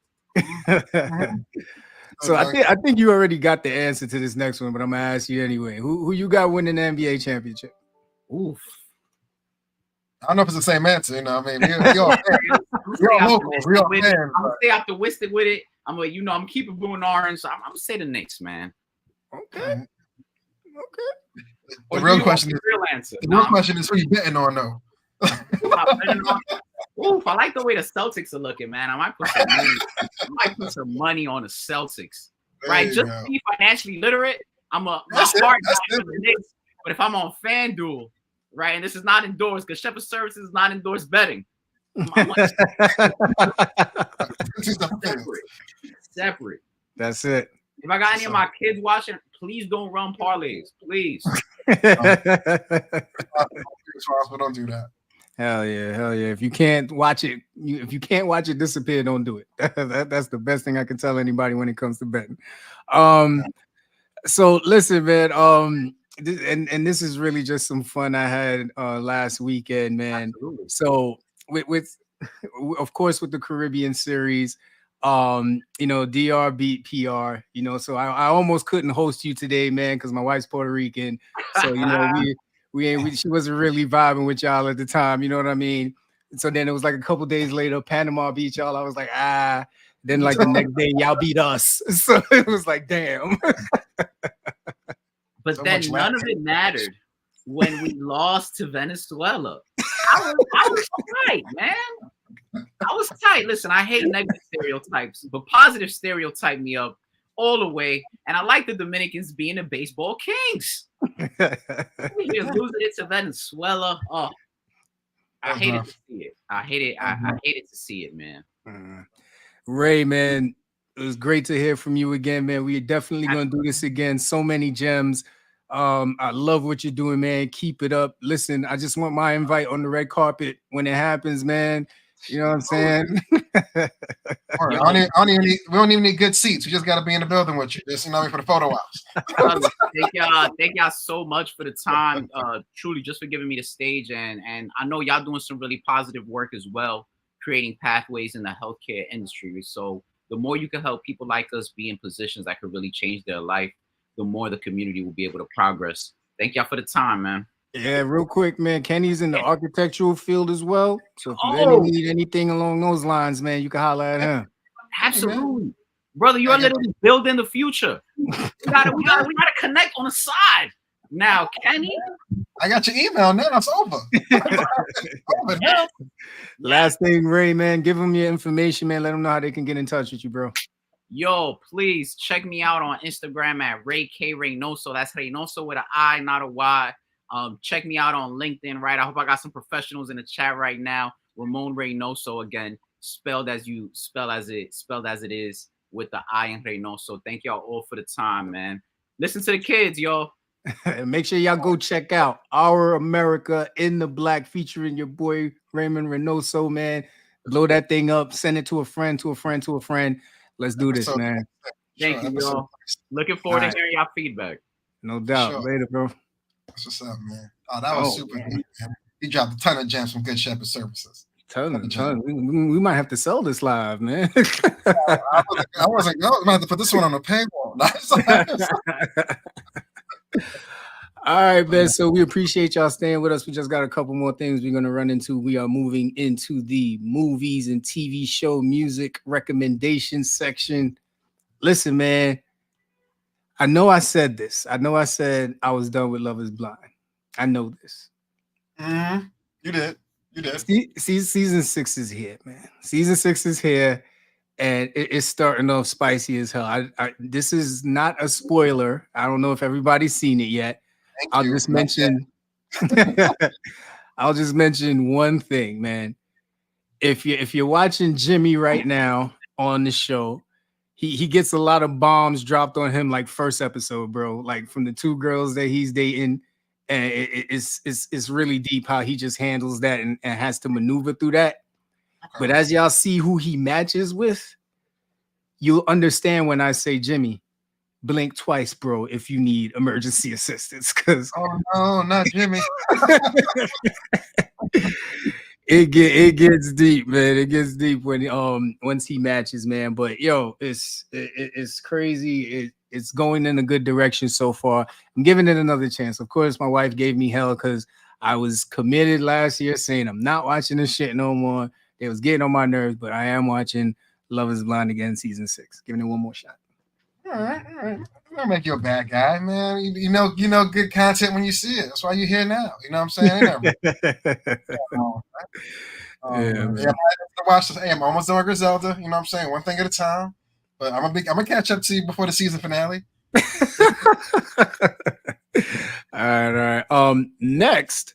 So I think you already got the answer to this next one, but I'm gonna ask you anyway. Who you got winning the NBA championship? Oof. I don't know if it's the same answer. We all locals. We all fans. I'm gonna stay optimistic with it. I'm like, I'm keeping blue and orange. So I'm gonna say the Knicks, man. Okay. The real question is who you betting on, though. Oof, I like the way the Celtics are looking, man. I might put some money on the Celtics, right? Just to be financially literate. My heart for the Knicks, but if I'm on FanDuel, right, and this is not endorsed because Shepherd Services is not endorsed betting. Separate. That's it. If I got any of my kids watching, please don't run parlays, please. Don't do that. Hell yeah. If you can't watch it, disappear. Don't do it. That's the best thing I can tell anybody when it comes to betting. So listen, man. And this is really just some fun I had last weekend, man. Absolutely. So with of course with the Caribbean series, DR beat PR, so I almost couldn't host you today, man, because my wife's Puerto Rican. So she wasn't really vibing with y'all at the time, you know what I mean? So then it was like a couple days later, Panama beat y'all. I was like, then like the next day, y'all beat us. So it was like, damn. But so then none of it mattered when we lost to Venezuela. I was tight, man. I was tight. Listen, I hate negative stereotypes, but positive stereotype me up all the way. And I like the Dominicans being the baseball kings. We're losing it to Venezuela. Oh, I hated to see it. I hated to see it, man. Ray, man, It was great to hear from you again, man. We are definitely going to do this again. So many gems. I love what you're doing, man. Keep it up. Listen, I just want my invite on the red carpet when it happens, man. You know what I'm saying? I don't even need, we don't even need good seats. We just got to be in the building with you. Just, you know, for the photo ops. Thank y'all so much for the time. Truly, just for giving me the stage, and I know y'all doing some really positive work as well, creating pathways in the healthcare industry. So the more you can help people like us be in positions that could really change their life, the more the community will be able to progress. Thank y'all for the time, man. Yeah, real quick, man. Kenny's in the architectural field as well. So if you need anything along those lines, man, you can holler at him. Absolutely. Brother, you are literally building the future. We gotta connect on the side. Now, Kenny. I got your email now. It's over. Last thing, Ray, man, give them your information, man. Let them know how they can get in touch with you, bro. Yo, please check me out on Instagram at Ray K Reynoso. That's Reynoso with an I, not a Y. Check me out on LinkedIn, right? I hope I got some professionals in the chat right now. Ramon Reynoso, again, spelled as it is with the I in Reynoso. Thank y'all all for the time, man. Listen to the kids, yo. Make sure y'all go check out Our America in the Black featuring your boy Raymond Reynoso, man. Blow that thing up, send it to a friend, to a friend, to a friend. Let's do this, man. Thank you, y'all. Looking forward to hearing y'all feedback. No doubt. Later, bro. That's what's up, man. Oh, that was super good, man. He dropped a ton of gems from Good Shepherd Services. Ton. We might have to sell this live, man. I wasn't going. I'm gonna have to put this one on the paywall. All right, man. So we appreciate y'all staying with us. We just got a couple more things we're gonna run into. We are moving into the movies and TV show music recommendation section. Listen, man. I know I said this. I know I said I was done with Love Is Blind. I know this. Mm-hmm. You did. Season 6 is here, man. Season 6 is here, and it's starting off spicy as hell. This is not a spoiler. I don't know if everybody's seen it yet. I'll just mention one thing, man. If you're watching Jimmy right now on the show, he gets a lot of bombs dropped on him like first episode, bro. Like from the 2 girls that he's dating. And it's really deep how he just handles that and has to maneuver through that. Okay. But as y'all see who he matches with, you'll understand when I say, Jimmy, blink twice, bro, if you need emergency assistance. Because oh no, not Jimmy. It gets deep, man. It gets deep when once he matches, man. But yo, it's crazy. It's going in a good direction so far. I'm giving it another chance. Of course, my wife gave me hell because I was committed last year saying I'm not watching this shit no more. It was getting on my nerves, but I am watching Love Is Blind again, season 6. Giving it one more shot. All right. I'm gonna make you a bad guy, man. You know good content when you see it. That's why you're here now. You know what I'm saying? I'm almost done with Griselda. You know what I'm saying? One thing at a time. But I'm gonna catch up to you before the season finale. All right. Next,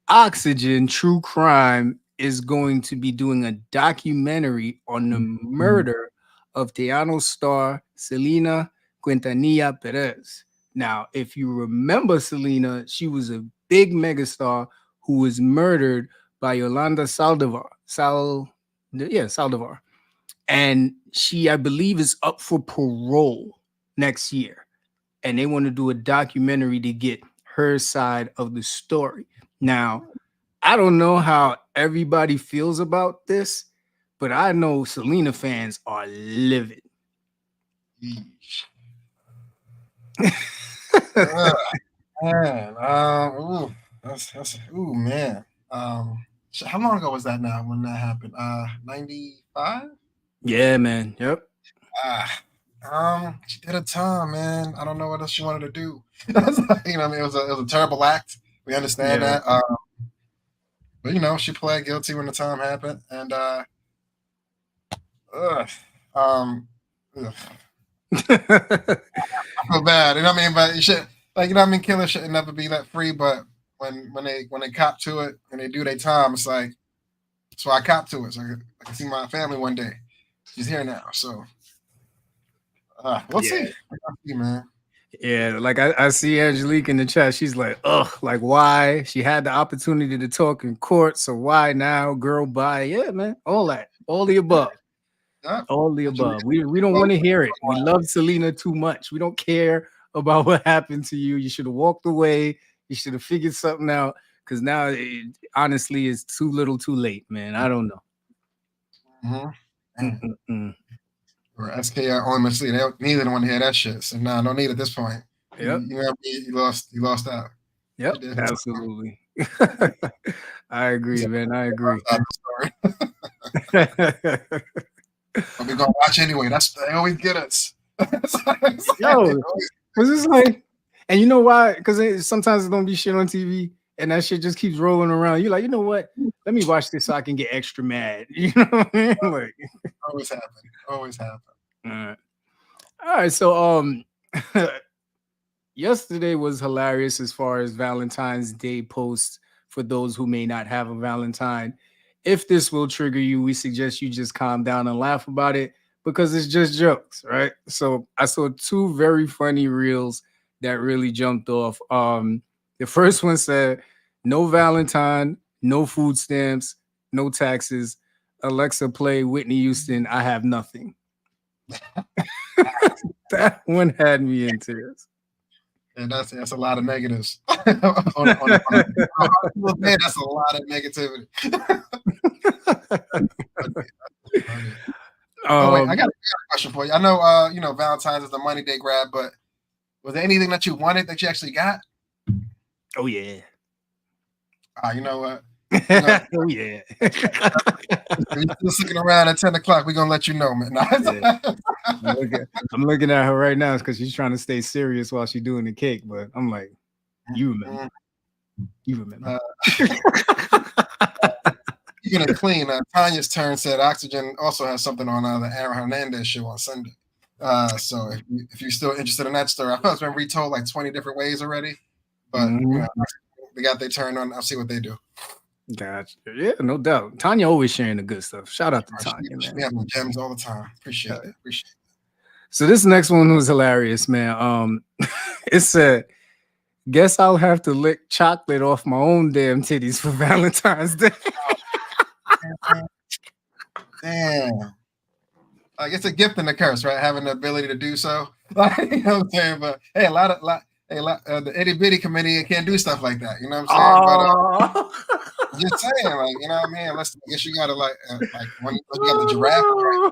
Oxygen True Crime is going to be doing a documentary on the murder of Teano star Selena Quintanilla Perez. Now, if you remember Selena, she was a big megastar who was murdered by Yolanda Saldivar. Saldivar. And she, I believe, is up for parole next year. And they want to do a documentary to get her side of the story. Now, I don't know how everybody feels about this, but I know Selena fans are livid. Man, man. How long ago was that now when that happened? 95? Yeah, man. Yep. She did a time, man. I don't know what else she wanted to do. You know what I mean? It was a terrible act. We understand that. But you know, she pled guilty when the time happened, and I feel bad. You know what I mean? But you should, like, you know what I mean? Killers should never be let free. But when they cop to it and they do their time, it's like, so I cop to it. So I can see my family one day. She's here now, so We'll Yeah. see. We'll see, man. Yeah, like I see Angelique in the chat. She's like, ugh, like why? She had the opportunity to talk in court, so why now? Girl, bye. Yeah, man. All that. All the above. Yep. All the above. We don't want to hear it. We love Selena too much. We don't care about what happened to you. You should have walked away. You should have figured something out. Because now, honestly, it's too little, too late, man. I don't know. Or SKR only mislead. Neither want to hear that shit. So no need at this point. Yep. You lost out. Yep. Absolutely. I agree, man. I agree. But we're gonna watch anyway. They always get us. Yo, it's just like, and you know why? Because sometimes it don't be shit on TV, and that shit just keeps rolling around. You're like, you know what? Let me watch this so I can get extra mad. You know what I mean? Like, always happen. Always happen. All right. So yesterday was hilarious as far as Valentine's Day posts for those who may not have a Valentine. If this will trigger you, we suggest you just calm down and laugh about it because it's just jokes, right? So I saw two very funny reels that really jumped off. The first one said, no Valentine, no food stamps, no taxes. Alexa, play Whitney Houston, I Have Nothing. That one had me in tears. And that's a lot of negatives. That's a lot of negativity. Wait, I got a question for you. I know, Valentine's is the money day grab, but was there anything that you wanted that you actually got? Oh yeah. You know what? Oh yeah. If you're sticking around at 10 o'clock, we're gonna let you know, man. Yeah. I'm looking at her right now because she's trying to stay serious while she's doing the cake, but I'm like, you remember. You're gonna clean. Tanya's turn said Oxygen also has something on the Aaron Hernandez show on Sunday. So if you're still interested in that story, I feel it's been retold like 20 different ways already, but they got their turn on. I'll see what they do. Gotcha. Yeah, no doubt. Tanya always sharing the good stuff. Shout out to Tanya, man. We have gems all the time. Appreciate it. So this next one was hilarious, man. It said, guess I'll have to lick chocolate off my own damn titties for Valentine's Day. Damn. Like it's a gift and a curse, right? Having the ability to do so. Like, you know what I'm saying? But hey, the itty bitty committee can't do stuff like that. You know what I'm saying? But just saying, like, you know what I mean? I guess you gotta like when you got the giraffe right,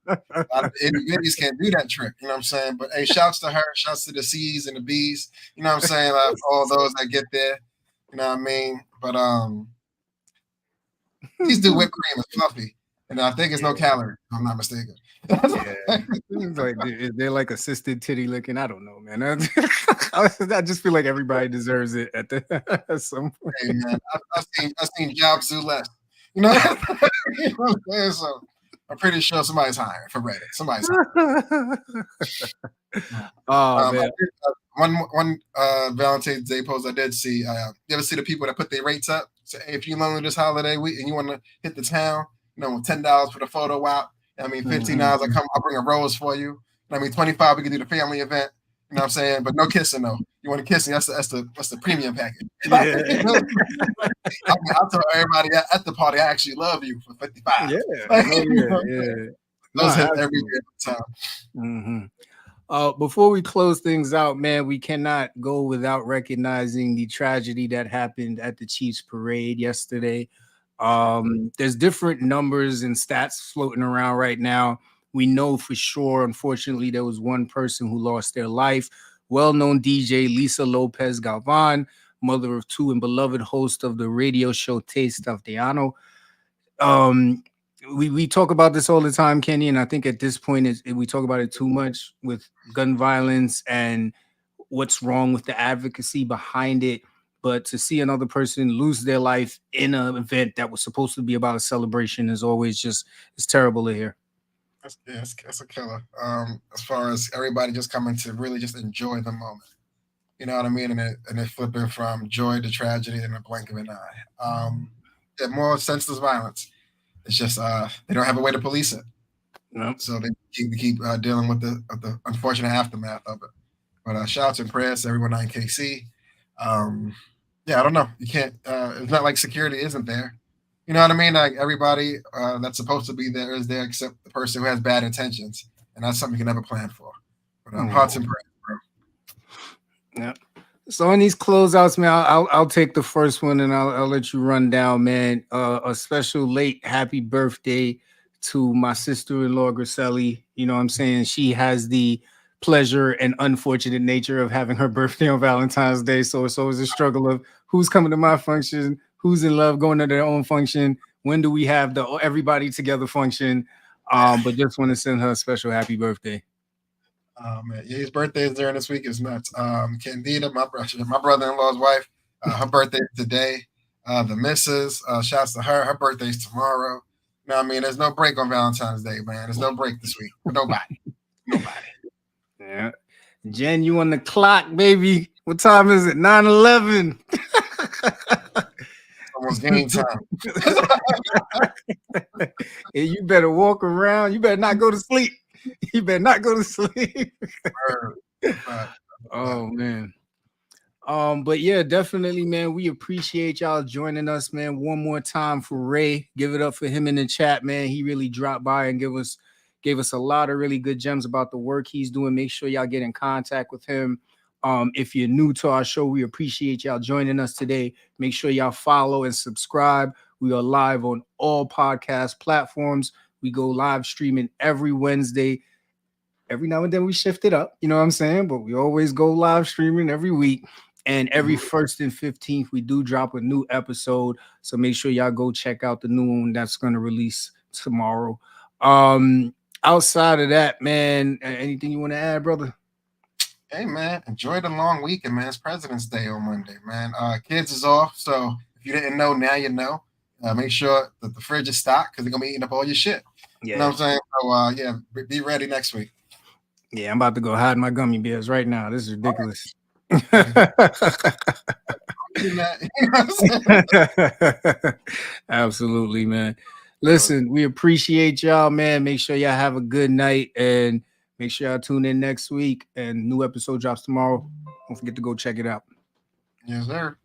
a lot of itty bitties can't do that trick. You know what I'm saying? But hey, shouts to her, shouts to the C's and the B's. You know what I'm saying? Like all those that get there. You know what I mean? But these do whipped cream is fluffy. And I think it's no calorie, if I'm not mistaken. Like they're like assisted titty licking. I don't know, man. I just feel like everybody deserves it at some point. Hey, man, I've seen jobs do less. You know, you know what I'm saying? So I'm pretty sure somebody's hiring for Reddit. Somebody's hiring. Man. One Valentine's Day post I did see. You ever see the people that put their rates up? So hey, if you're lonely this holiday week and you want to hit the town, $10 for the photo op. $15. I'll bring a rose for you. $25. We can do the family event. You know what I'm saying? But no kissing though. You want to kiss me? That's the premium package. Yeah. I'll tell everybody at the party I actually love you for $55. Yeah. Those hit every time. Before we close things out, man, we cannot go without recognizing the tragedy that happened at the Chiefs parade yesterday. There's different numbers and stats floating around right now. We know for sure, unfortunately, there was one person who lost their life. Well-known DJ Lisa Lopez Galvan, mother of two and beloved host of the radio show Taste of Diano. We talk about this all the time, Kenny, and I think at this point we talk about it too much with gun violence and what's wrong with the advocacy behind it. But to see another person lose their life in an event that was supposed to be about a celebration is always it's terrible to hear. That's a killer. As far as everybody just coming to really just enjoy the moment. You know what I mean? And they're flipping from joy to tragedy in a blink of an eye. More senseless violence. It's just they don't have a way to police it. Yep. So they keep dealing with the unfortunate aftermath of it. But shouts and prayers to everyone in KC. Yeah, I don't know. You can't. It's not like security isn't there. You know what I mean? Like everybody that's supposed to be there is there, except the person who has bad intentions, and that's something you can never plan for. But hearts and prayers, bro. Yeah. So on these closeouts, man, I'll take the first one and I'll let you run down, man. A special late happy birthday to my sister-in-law Griselli. You know what I'm saying? She has the pleasure and unfortunate nature of having her birthday on Valentine's Day. So it's always a struggle of who's coming to my function, who's in love going to their own function. When do we have the everybody together function? But just want to send her a special happy birthday. Man, yeah, his birthday is during this week. Is nuts. Candida, my brother-in-law's wife, her birthday is today. The missus, shouts to her. Her birthday's tomorrow. You know what I mean? There's no break on Valentine's Day, man. There's no break this week for nobody. Yeah. Jen, you on the clock, baby. What time is it? 9:11. Almost game time. Hey, you better walk around. You better not go to sleep. You better not go to sleep. Oh man. But yeah, definitely, man. We appreciate y'all joining us, man. One more time for Ray. Give it up for him in the chat, man. He really dropped by and gave us a lot of really good gems about the work he's doing. Make sure y'all get in contact with him. If you're new to our show, we appreciate y'all joining us today. Make sure y'all follow and subscribe. We are live on all podcast platforms. We go live streaming every Wednesday. Every now and then we shift it up, you know what I'm saying? But we always go live streaming every week. And every 1st and 15th, we do drop a new episode. So make sure y'all go check out the new one that's going to release tomorrow. Outside of that, man, anything you want to add, brother? Hey, man, enjoy the long weekend, man. It's President's Day on Monday, man. Kids is off. So if you didn't know, now you know. Make sure that the fridge is stocked because they're going to be eating up all your shit. Yeah. You know what I'm saying? So, be ready next week. Yeah, I'm about to go hide my gummy bears right now. This is ridiculous. Absolutely, man. Listen, we appreciate y'all, man. Make sure y'all have a good night and make sure y'all tune in next week. And new episode drops tomorrow. Don't forget to go check it out. Yes, sir.